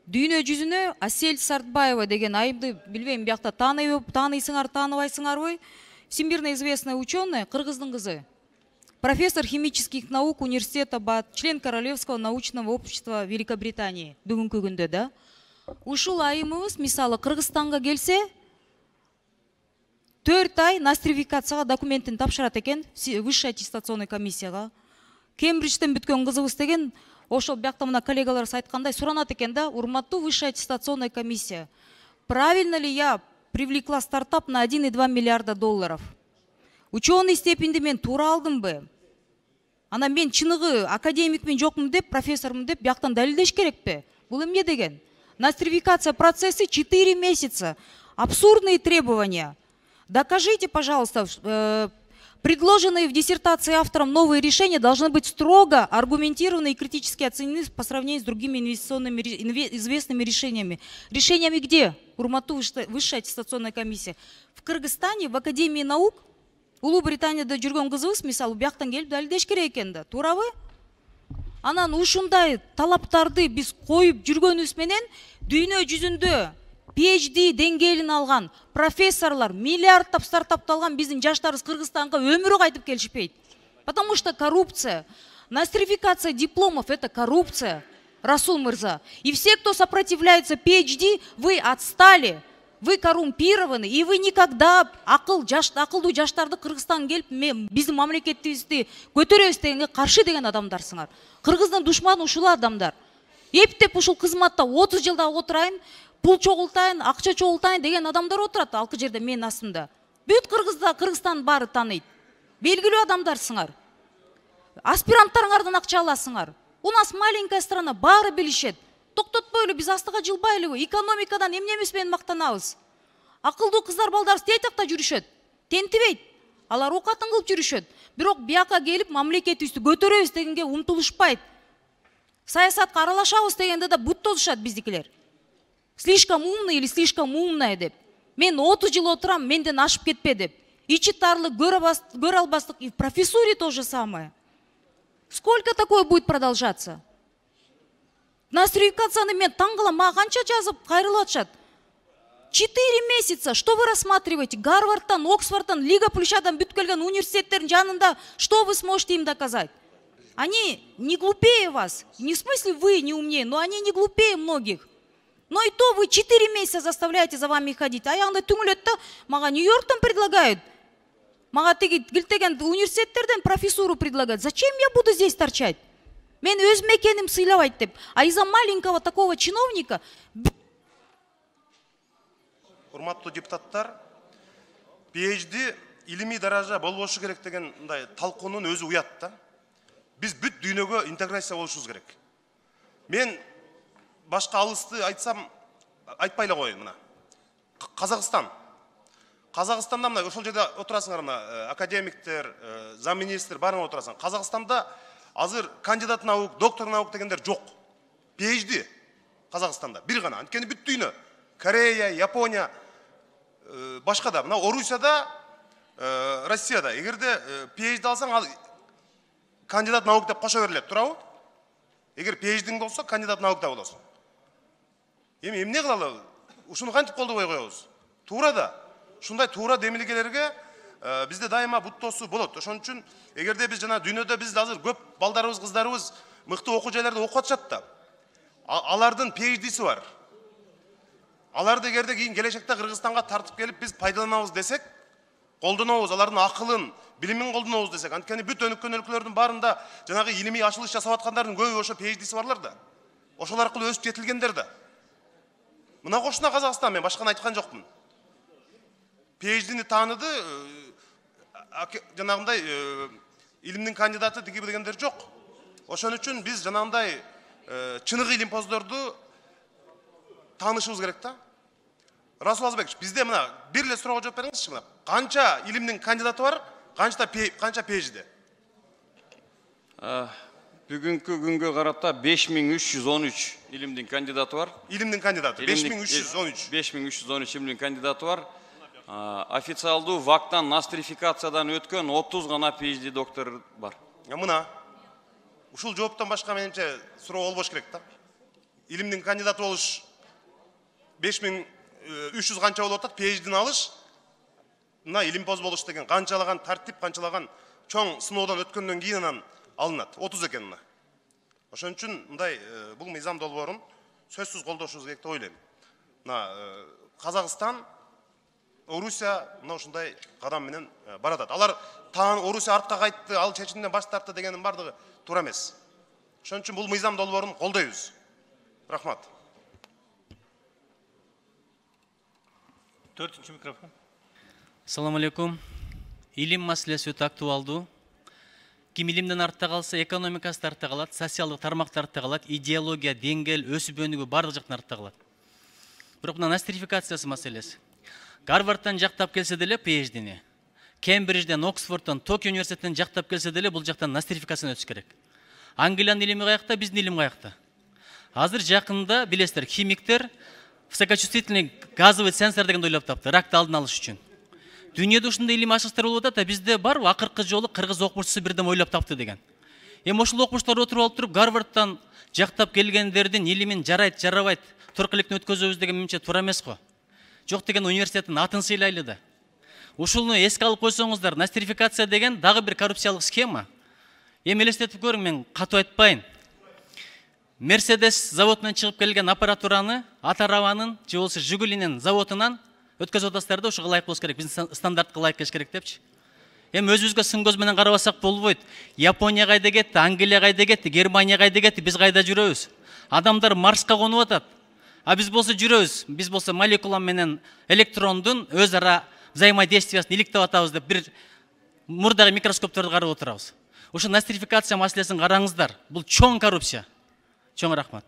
Дүйнө жүзүнө Асель Сартбаева деген айымды билбейм, биякта тааныйсыңар, тааныбайсыңарбы? Всемирно известная ученая, кыргыздын кызы. Профессор химических наук университета БАТ, член Королевского научного общества Великобритании. Бүгүнкү күндө да. Ушул айымыбыз мисалы Кыргызстанга келсе, 4 ай нострификацияга документин тапшырат экен, высшая аттестационный комиссияга. Кембриджден бүткөн кызыбыз деген, ошол биякта мына коллегаларыбыз айткандай суранат экен да, урматтуу высшая аттестационная комиссия. Правильно ли я привлекла стартап на 1,2 миллиарда долларов? Ученый степенди мен туура алдымбы? Ана мен чыныгы академикмин жокмун деп, профессормун деп бияктан далилдеш керекпи? Бул эмне деген? Нострификация процессы 4 месяца. Абсурдные требования. Докажите, пожалуйста, предложенные в диссертации автором новые решения должны быть строго аргументированы и критически оценены по сравнению с другими инвестиционными известными решениями. Решениями где? Урматтуу высшая аттестационная комиссия. В Кыргызстане, в Академии наук, Улуу Британияда жүргөн кызыбыз, мисалы, бияктан келип далилдеш керек экен да. Туурабы? Анан ушундай талаптарды биз коюп жүргөнүбүз менен дүйнө жүзүндө PhD деңгээлин алган профессорлор, миллиардтап стартапты алган биздин жаштарыбыз Кыргызстанга өмүрү кайтып келишпейт. Потому что коррупция. Нострификация дипломов – это коррупция, Расул Мырза. И все, кто сопротивляется PhD, вы отстали, вы коррумпированы, и вы никогда акылдуу жаштарды Кыргызстанга келип, биздин мамлекетибизди көтөрөбүз дегенге каршы деген адамдарсыңар. Кыргыздын душманы ушул адамдар. Эптеп ушул кызматта 30 жылда отурайын, пул чогултайын, акча чогултайын деген адамдар отурат алкы жерде менин астымда. Бүт Кыргызстан баары тааныйт. Белгилүү адамдарсыңар. Аспиранттарыңардан акча аласыңар. У нас маленькая страна, баары билишет. Токтотпойлу, биз астыга жылбайлыбы, экономикадан эмнемиз менен мактанабыз. Акылдуу кыздар балдар стейтакта жүрүшөт. Тентибейт. Алар окатын кылып жүрүшөт. Бирок бияка келип мамлекетибизди көтөрөбүз дегенге умтулушпайт. Саясатка аралашабыз дегенде да бут тозушат биздикилер. Слишком умный или слишком умная деп. Мен 30 жыл отурам, менден ашып кетпе деп. Ичи тарлык, көрө албастык, и в профессуре то же самое. Сколько такое будет продолжаться? Нострификацияны мен таңгала, мага канча жазып кайрылып атышат. 4 месяца. Что вы рассматриваете? Гарвардтан, Оксфордтан, Лига Плющадан бүт келген университеттердин жанында что вы сможете им доказать? Они не глупее вас. Не в смысле вы не умнее, но они не глупее многих. Но и то вы 4 месяца заставляете за вами ходить. А ягында түңүлөт да, мага Нью-Йорктан предлагают. Мага теги килтеген университеттерден профессуру предлагают. Зачем я буду здесь торчать? Мен өз мекеним сыйлабайт деп. А из-за маленького такого чиновника... Урматтуу депутаттар, PhD илимий даража болбошу керек деген талкуунун өзү уят да. Биз бүт дүйнөгө интеграция болушубуз керек. Мен башка алысты айтсам, айтпай эле коеюн мына. Казакстанда мына ошол жерде отурасыңар, мына академиктер, замминистр баарың отурасың. Казакстанда азыр кандидат наук, доктор наук дегендер жок. PhD Казакстанда бир гана. Анткени бүт дүйнө, Корея, Япония, башка да, мына Орусияда, Россияда, эгерде PhD алсаң, ал кандидат наук деп кошо берилет, туурабы? Эгер PhD болсо, кандидат наук да болосуң. Эми эмне кылалы? Ушуну кантип колдобой коебуз? Туура да. Ушундай туура демилгелерге бизде дайыма бут тосуу болот. Ошон үчүн эгерде биз жана дүйнөдө биз азыр көп балдарыбыз, кыздарыбыз мыкты окуу жайларда окуп атышат да. Алардын PhD'си бар. Аларды эгерде кийин келечекте Кыргызстанга тартып келип биз пайдаланабыз десек, колдонобуз, алардын акылын, билимин колдонобуз десек, анткени бүт өнүккөн өлкөлөрдүн баарында жанагы илимий ачылыш жасап аткандардын көбү ошо PhD'си барлар да. Ошол аркылуу өсүп жетилгендер да. Мына кошуна Казакстан, мен башканы айткан жокмун. PhD'ни тааныды, жанагындай илимдин кандидаты дегендер жок. Ошон үчүн биз жанагындай чыныгы илимпоздорду таанышыбыз керек да. Расул Азбекович, бизде мына бир эле суроого жооп бериңизчи, мына канча илимдин кандидаты бар, канча PhD? Бүгүнкү күнгө карата 5313 илимдин кандидаты бар. Илимдин кандидаты 5313. 5313 илимдин кандидаты бар. Официалдуу ВАКтан нострификациядан өткөн 30 гана PhD доктор бар. Мына ушул жооптон башка менимче суроо болбош керек да. илимдин кандидаты болуш 5300 канча болуп атат, PhD'ни алыш, мына илимпоз болуш деген канчалаган тартип, канчалаган чоң сыноодон өткөндөн кийин анан алынат. 30 экен мына. Ошон үчүн мындай бул мыйзам долбоорун сөзсүз колдошубуз керек деп ойлойм. Мына Казакстан, Орусия мына ушундай кадам менен баратат. Алар таан Орусия артка кайтты, ал чечимден баш тартты дегенин бардыгы туура эмес. Ошон үчүн бул мыйзам долбоорун колдойбуз. Рахмат. 4-нчү микрофон. Assalamu alaikum. Илим маселеси өтө актуалдуу. Ким илимден артта калса, экономикасы артта калат, социалдык тармактар артта калат, идеология, деңгел, өсүп өнүгүү бардык жактан артта калат. Бирок мына нострификациясы маселеси. Гарвардтан жактап келсе деле PhD'ни, Кембриджден, Оксфордтон, Токио университетинен жактап келсе деле бул жактан нострификацияны өтүш керек. Англиянын илими каякта, биздин илим каякта. Азыр жакында билесиздер, химиктер высокочувствительный газовый сенсор дегенди ойлоп тапты, ракты алдын алыш үчүн. Дүйнөдө ушундай илим ашыктар болуп атат, бизде барбы акыркы жолу кыргыз окумуштусу бирдем ойлоп тапты деген. Эми ошол окумуштар отуруп алып туруп, Гарвардтан жактап келгендердин илимин жарайт, жарабайт, туркулукту өткөзөбүз деген менимче туура эмес го. Жок деген университеттин атын сыйлайлы да. Ушуну эске алып койсоңуздар, нострификация деген дагы бир коррупциялык схема. Эми элестетип көрүң, мен катуу айтпайын. Мерседес заводунан чыгып келген аппаратураны Атараванын же болбосо Жигулинин заводунан өткөзүп атасыздар да, ушуга ылайык болуш керек, биздин стандартка ылайык келиш керек депчи. Эми өзүбүзгө сын көз менен карабасак болбойт. Япония кайда кетти, Англия кайда кетти, Германия кайда кетти, биз кайда жүрөбүз? Адамдар Марска конуп атат. А биз болсо жүрөбүз, биз болсо молекула менен электрондун өз ара взаимодействиясын иликтеп атабыз деп бир мурдагы микроскопторду карап отурабыз. Ошо нострификация маселесин караңыздар. Бул чоң коррупция. Чоң рахмат.